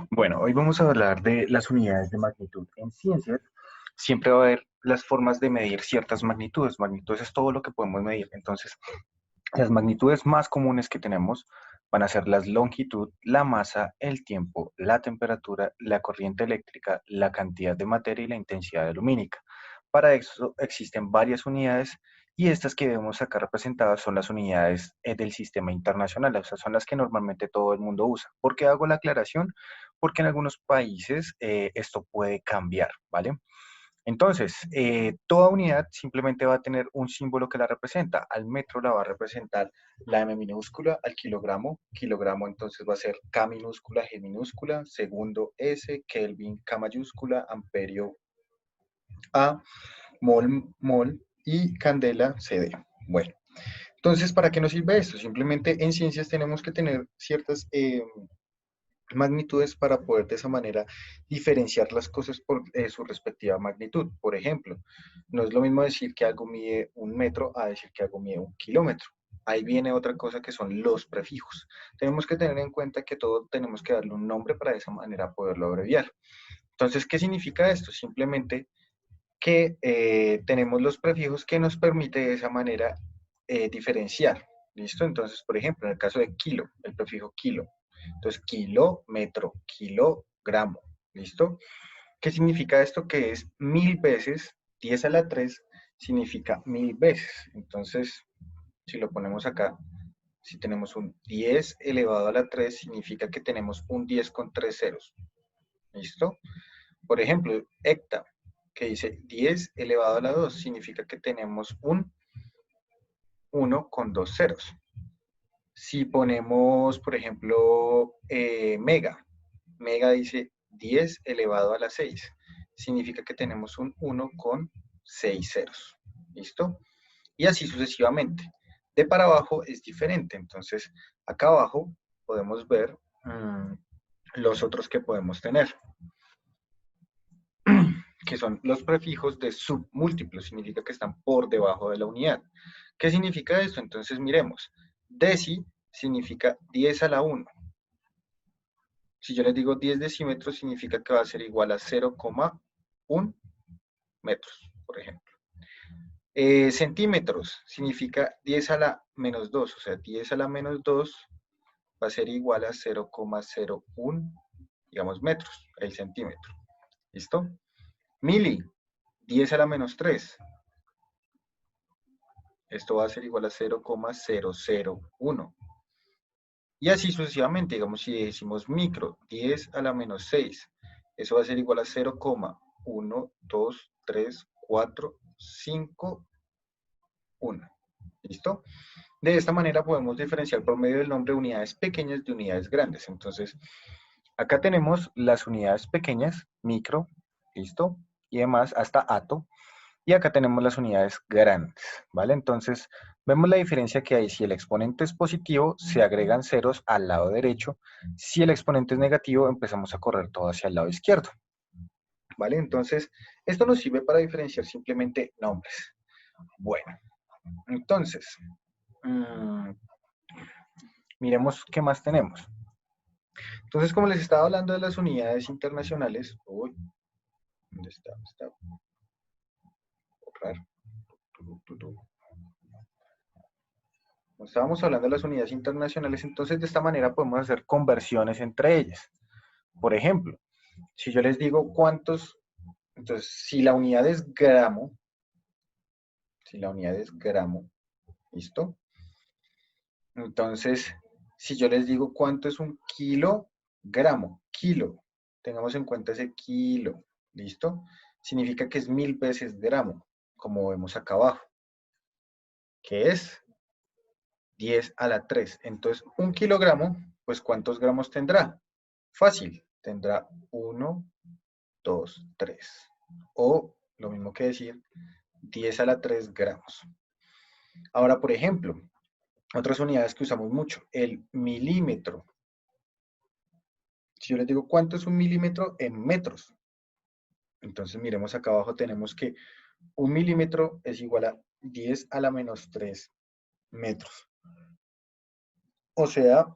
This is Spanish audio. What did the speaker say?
Bueno, hoy vamos a hablar de las unidades de magnitud. En ciencias siempre va a haber las formas de medir ciertas magnitudes. Magnitudes es todo lo que podemos medir. Entonces, las magnitudes más comunes que tenemos van a ser la longitud, la masa, el tiempo, la temperatura, la corriente eléctrica, la cantidad de materia y la intensidad lumínica. Para eso existen varias unidades y estas que vemos acá representadas son las unidades del sistema internacional, o sea, son las que normalmente todo el mundo usa. ¿Por qué hago la aclaración? Porque en algunos países esto puede cambiar, ¿vale? Entonces, toda unidad simplemente va a tener un símbolo que la representa. Al metro la va a representar la M minúscula, al kilogramo, kilogramo entonces va a ser K minúscula, G minúscula, segundo S, Kelvin, K mayúscula, amperio A, mol y candela CD. Bueno, entonces, ¿para qué nos sirve esto? Simplemente en ciencias tenemos que tener ciertas magnitudes para poder de esa manera diferenciar las cosas por su respectiva magnitud. Por ejemplo, no es lo mismo decir que algo mide 1 metro a decir que algo mide 1 kilómetro. Ahí viene otra cosa que son los prefijos. Tenemos que tener en cuenta que todo tenemos que darle un nombre para de esa manera poderlo abreviar. Entonces, ¿qué significa esto? Simplemente que tenemos los prefijos que nos permite de esa manera diferenciar. ¿Listo? Entonces, por ejemplo, en el caso de kilo, el prefijo kilo. Entonces, kilómetro, kilogramo. ¿Listo? ¿Qué significa esto? Que es 1000 veces, 10 a la 3 significa 1000 veces. Entonces, si lo ponemos acá, si tenemos un 10 elevado a la 3, significa que tenemos un 10 con 3 ceros. ¿Listo? Por ejemplo, hecta, que dice 10 elevado a la 2, significa que tenemos un 1 con 2 ceros. Si ponemos, por ejemplo, mega, mega dice 10 elevado a la 6, significa que tenemos un 1 con 6 ceros. ¿Listo? Y así sucesivamente. De para abajo es diferente, entonces acá abajo podemos ver los otros que podemos tener, que son los prefijos de submúltiplos, significa que están por debajo de la unidad. ¿Qué significa esto? Entonces miremos, deci significa 10 a la 1. Si yo les digo 10 decímetros, significa que va a ser igual a 0,1 metros, por ejemplo. Centímetros significa 10 a la menos 2, o sea, 10 a la menos 2 va a ser igual a 0,01, digamos, metros, el centímetro. ¿Listo? Mili, 10 a la menos 3. Esto va a ser igual a 0,001. Y así sucesivamente, digamos, si decimos micro, 10 a la menos 6, eso va a ser igual a 0,1, 2, 3, 4, 5, 1. ¿Listo? De esta manera podemos diferenciar por medio del nombre unidades pequeñas de unidades grandes. Entonces, acá tenemos las unidades pequeñas, micro, ¿listo? Y demás, hasta ato. Y acá tenemos las unidades grandes, ¿vale? Entonces, vemos la diferencia que hay. Si el exponente es positivo, se agregan ceros al lado derecho. Si el exponente es negativo, empezamos a correr todo hacia el lado izquierdo, ¿vale? Entonces, esto nos sirve para diferenciar simplemente nombres. Bueno, entonces, mmm, miremos qué más tenemos. Entonces, como les estaba hablando de las unidades internacionales, uy, ¿dónde está? Está raro. Estábamos hablando de las unidades internacionales, entonces de esta manera podemos hacer conversiones entre ellas. Por ejemplo, si yo les digo cuántos, entonces si la unidad es gramo, si la unidad es gramo, ¿listo? Entonces, si yo les digo cuánto es un kilogramo, kilo, tengamos en cuenta ese kilo, ¿listo? Significa que es 1000 veces gramo, como vemos acá abajo, que es 10 a la 3. Entonces, un kilogramo, pues ¿cuántos gramos tendrá? Fácil, tendrá 1, 2, 3. O lo mismo que decir 10 a la 3 gramos. Ahora, por ejemplo, otras unidades que usamos mucho, el milímetro. Si yo les digo cuánto es un milímetro en metros, entonces miremos acá abajo, tenemos que un milímetro es igual a 10 a la menos 3 metros. O sea,